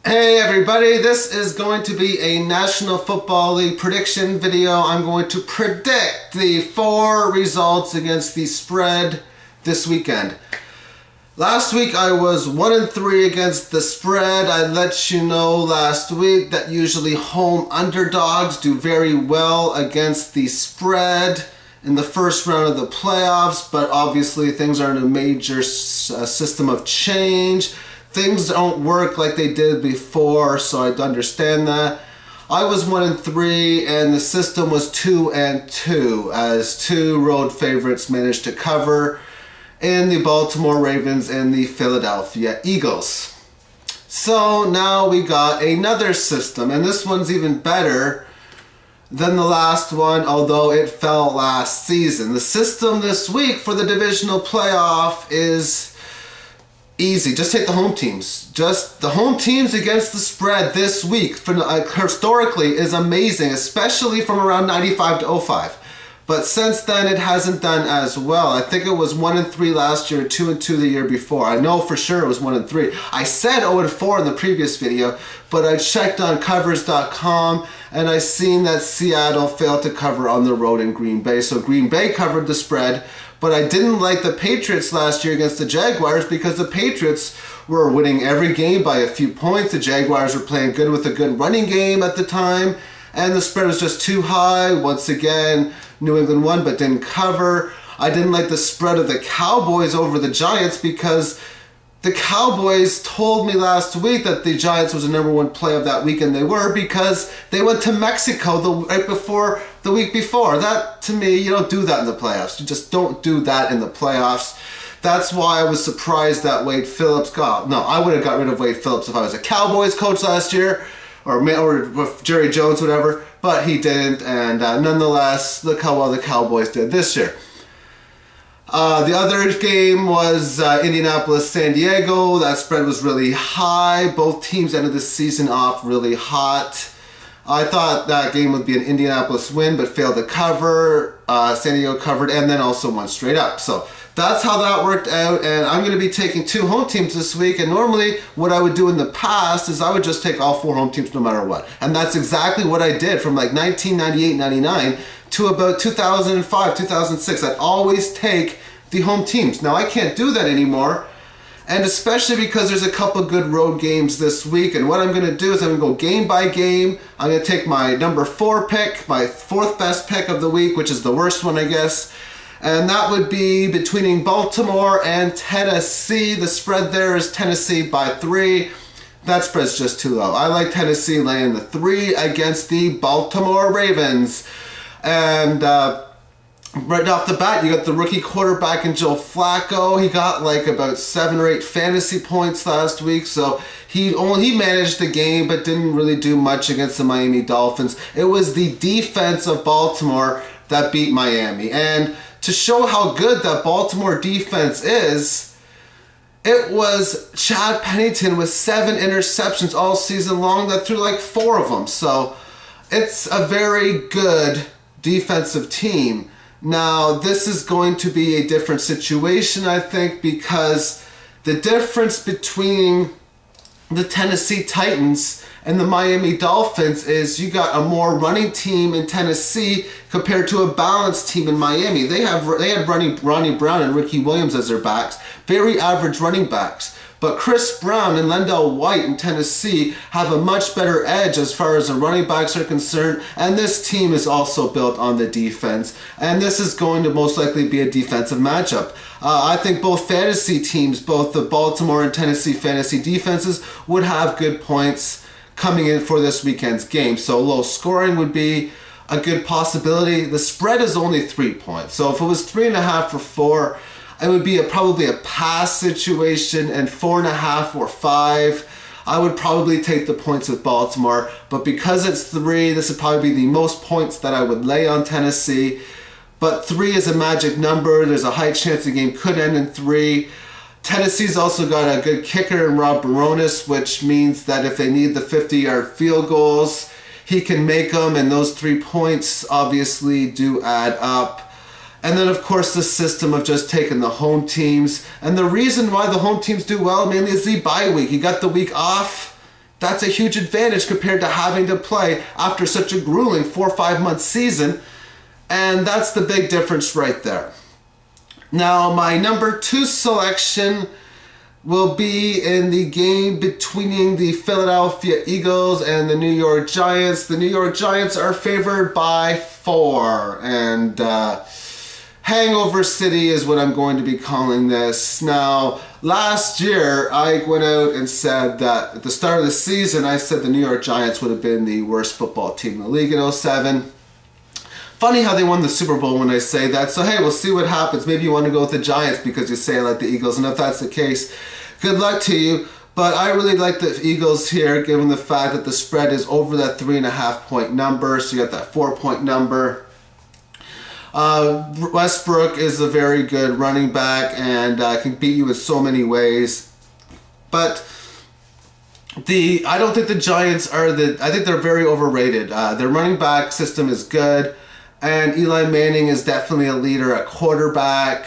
Hey everybody, this is going to be a National Football League prediction video. I'm going to predict the 4 results against the spread this weekend. Last week I was 1-3 against the spread. I let you know last week that usually home underdogs do very well against the spread in the first round of the playoffs, but obviously things are in a major system of change. Things don't work like they did before, so I understand that. I was 1-3 and the system was 2-2 as 2 road favorites managed to cover in the Baltimore Ravens and the Philadelphia Eagles. So now we got another system, and this one's even better than the last one, although it fell last season. The system this week for the divisional playoff is easy. Just take the home teams. Just the home teams against the spread this week historically is amazing, especially from around 95 to 05. But since then it hasn't done as well. I think it was 1-3 last year, 2-2 the year before. I know for sure it was 1-3. I said 0-4 in the previous video, but I checked on covers.com and I seen that Seattle failed to cover on the road in Green Bay. So Green Bay covered the spread. But I didn't like the Patriots last year against the Jaguars because the Patriots were winning every game by a few points. The Jaguars were playing good with a good running game at the time, and the spread was just too high. Once again, New England won but didn't cover. I didn't like the spread of the Cowboys over the Giants because the Cowboys told me last week that the Giants was the #1 play of that week, and they were because they went to Mexico the week before. That, to me, you don't do that in the playoffs. You just don't do that in the playoffs. That's why I was surprised that Wade Phillips got. No, I would have got rid of Wade Phillips if I was a Cowboys coach last year, or with Jerry Jones, whatever. But he didn't, and nonetheless, look how well the Cowboys did this year. The other game was Indianapolis-San Diego. That spread was really high. Both teams ended the season off really hot. I thought that game would be an Indianapolis win, but failed to cover. San Diego covered and then also won straight up. So that's how that worked out, and I'm going to be taking 2 home teams this week. And normally what I would do in the past is I would just take all 4 home teams no matter what. And that's exactly what I did from like 1998-99 to about 2005, 2006. I'd always take the home teams. Now I can't do that anymore, and especially because there's a couple good road games this week. And what I'm going to do is I'm going to go game by game. I'm going to take my number 4 pick, my 4th best pick of the week, which is the worst one, I guess. And that would be between Baltimore and Tennessee. The spread there is Tennessee by 3. That spread's just too low. I like Tennessee laying the 3 against the Baltimore Ravens. And right off the bat, you got the rookie quarterback in Joe Flacco. He got like about 7 or 8 fantasy points last week, so he managed the game but didn't really do much against the Miami Dolphins. It was the defense of Baltimore that beat Miami. And to show how good that Baltimore defense is, it was Chad Pennington with 7 interceptions all season long that threw like 4 of them. So it's a very good defensive team. Now, this is going to be a different situation, I think, because the difference between the Tennessee Titans and the Miami Dolphins is you got a more running team in Tennessee compared to a balanced team in Miami. They had Ronnie Brown and Ricky Williams as their backs, very average running backs. But Chris Brown and Lendell White in Tennessee have a much better edge as far as the running backs are concerned, and this team is also built on the defense, and this is going to most likely be a defensive matchup. I think both fantasy teams, both the Baltimore and Tennessee fantasy defenses, would have good points coming in for this weekend's game. So low scoring would be a good possibility. The spread is only 3 points, so if it was 3.5 or 4, it would be probably a pass situation, and 4.5 or 5. I would probably take the points with Baltimore, but because it's 3, this would probably be the most points that I would lay on Tennessee. But 3 is a magic number. There's a high chance the game could end in 3. Tennessee's also got a good kicker in Rob Baronis, which means that if they need the 50-yard field goals, he can make them, and those 3 points obviously do add up. And then, of course, the system of just taking the home teams. And the reason why the home teams do well mainly is the bye week. You got the week off. That's a huge advantage compared to having to play after such a grueling 4 or 5 month season. And that's the big difference right there. Now, my number 2 selection will be in the game between the Philadelphia Eagles and the New York Giants. The New York Giants are favored by 4. And Hangover City is what I'm going to be calling this. Now, last year, I went out and said that at the start of the season, I said the New York Giants would have been the worst football team in the league in 2007. Funny how they won the Super Bowl when I say that. So hey, we'll see what happens. Maybe you want to go with the Giants because you say I like the Eagles. And if that's the case, good luck to you. But I really like the Eagles here, given the fact that the spread is over that 3.5 point number. So you got that 4 point number. Westbrook is a very good running back and can beat you in so many ways. But I don't think the Giants are I think they're very overrated. Their running back system is good, and Eli Manning is definitely a leader at quarterback.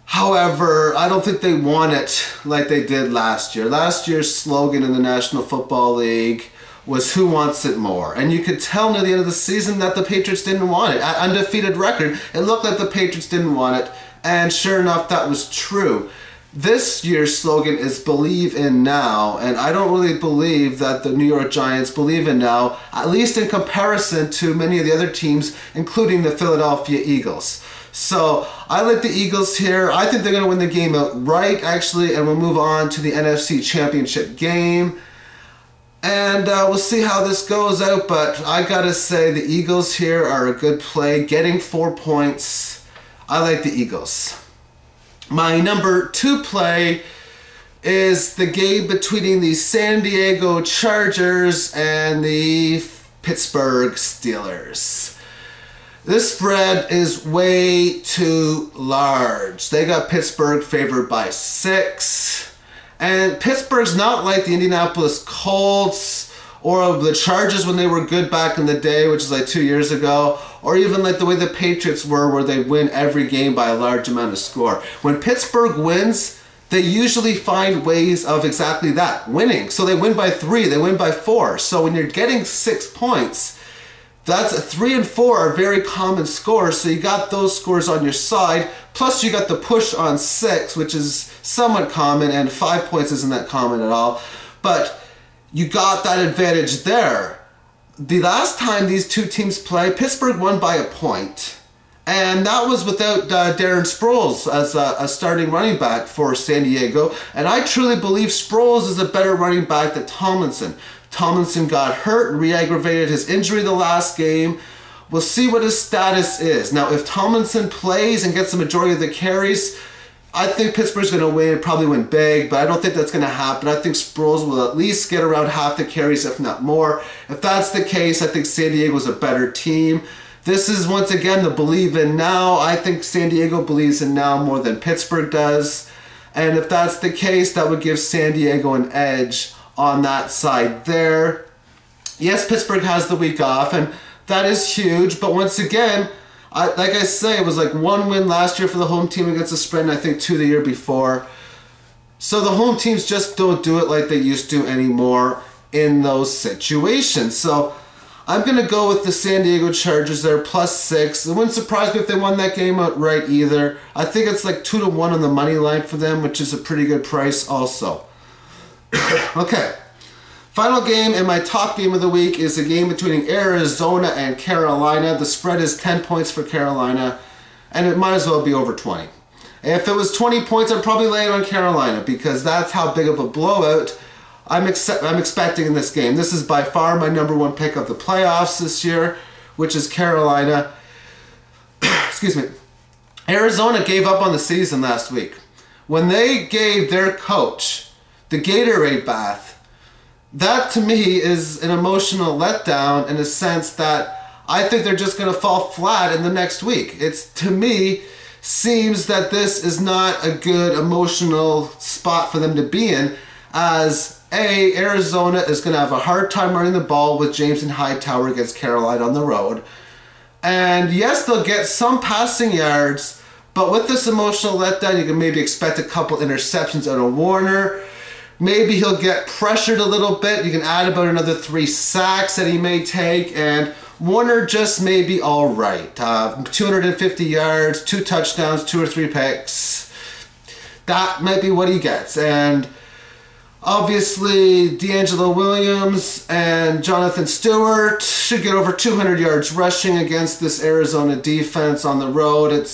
However, I don't think they want it like they did last year. Last year's slogan in the National Football League was "Who wants it more?" And you could tell near the end of the season that the Patriots didn't want it. At undefeated record, it looked like the Patriots didn't want it, and sure enough, that was true. This year's slogan is "Believe in Now," and I don't really believe that the New York Giants believe in now, at least in comparison to many of the other teams, including the Philadelphia Eagles. So I like the Eagles here. I think they're going to win the game outright, actually, and we'll move on to the NFC Championship game. And we'll see how this goes out, but I gotta say the Eagles here are a good play, getting 4 points. I like the Eagles. My number 2 play is the game between the San Diego Chargers and the Pittsburgh Steelers. This spread is way too large. They got Pittsburgh favored by 6. And Pittsburgh's not like the Indianapolis Colts or the Chargers when they were good back in the day, which is like 2 years ago, or even like the way the Patriots were where they win every game by a large amount of score. When Pittsburgh wins, they usually find ways of exactly that, winning. So they win by 3, they win by 4. So when you're getting 6 points, that's 3 and 4 are very common scores, so you got those scores on your side. Plus you got the push on 6, which is somewhat common, and 5 points isn't that common at all. But you got that advantage there. The last time these two teams played, Pittsburgh won by a point. And that was without Darren Sproles as a starting running back for San Diego. And I truly believe Sproles is a better running back than Tomlinson. Tomlinson got hurt and re-aggravated his injury the last game. We'll see what his status is. Now, if Tomlinson plays and gets the majority of the carries, I think Pittsburgh's going to win, probably win big, but I don't think that's going to happen. I think Sproles will at least get around half the carries, if not more. If that's the case, I think San Diego's a better team. This is, once again, the believe in now. I think San Diego believes in now more than Pittsburgh does. And if that's the case, that would give San Diego an edge on that side there. Yes, Pittsburgh has the week off, and that is huge, but once again, like I say, it was like 1 win last year for the home team against the spread, and I think 2 the year before. So the home teams just don't do it like they used to anymore in those situations. So I'm going to go with the San Diego Chargers there, +6. It wouldn't surprise me if they won that game outright either. I think it's like 2-1 on the money line for them, which is a pretty good price also. Okay. Final game and my top game of the week is a game between Arizona and Carolina. The spread is 10 points for Carolina, and it might as well be over 20. If it was 20 points, I'd probably lay it on Carolina because that's how big of a blowout I'm expecting in this game. This is by far my #1 pick of the playoffs this year, which is Carolina. Excuse me. Arizona gave up on the season last week. When they gave their coach the Gatorade bath, that to me is an emotional letdown in a sense that I think they're just going to fall flat in the next week. It's, to me, seems that this is not a good emotional spot for them to be in, as Arizona is going to have a hard time running the ball with James and Hightower against Carolina on the road. And yes, they'll get some passing yards, but with this emotional letdown, you can maybe expect a couple interceptions out of Warner. Maybe he'll get pressured a little bit. You can add about another 3 sacks that he may take, and Warner just may be all right. 250 yards, 2 touchdowns, 2 or 3 picks. That might be what he gets. And obviously, D'Angelo Williams and Jonathan Stewart should get over 200 yards rushing against this Arizona defense on the road.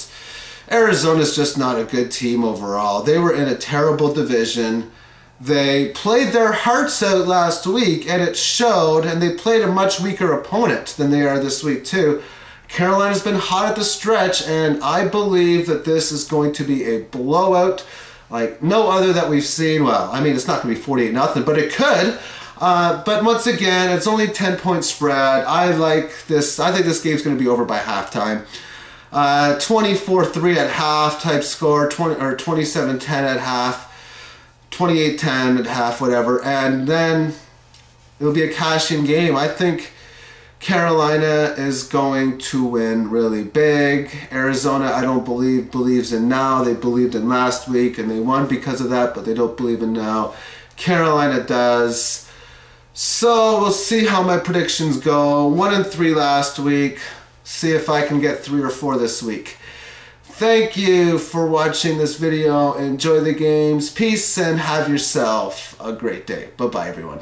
Arizona's just not a good team overall. They were in a terrible division. They played their hearts out last week, and it showed, and they played a much weaker opponent than they are this week, too. Carolina's been hot at the stretch, and I believe that this is going to be a blowout like no other that we've seen. Well, I mean, it's not going to be 48-0, but it could. But once again, it's only 10-point spread. I like this. I think this game's going to be over by halftime. 24-3 at half type score, 27-10 at half. 28-10 at half, whatever, and then it'll be a cash-in game. I think Carolina is going to win really big. Arizona, I don't believes in now. They believed in last week, and they won because of that, but they don't believe in now. Carolina does. So we'll see how my predictions go. 1-3 last week. See if I can get 3 or 4 this week. Thank you for watching this video. Enjoy the games. Peace and have yourself a great day. Bye-bye, everyone.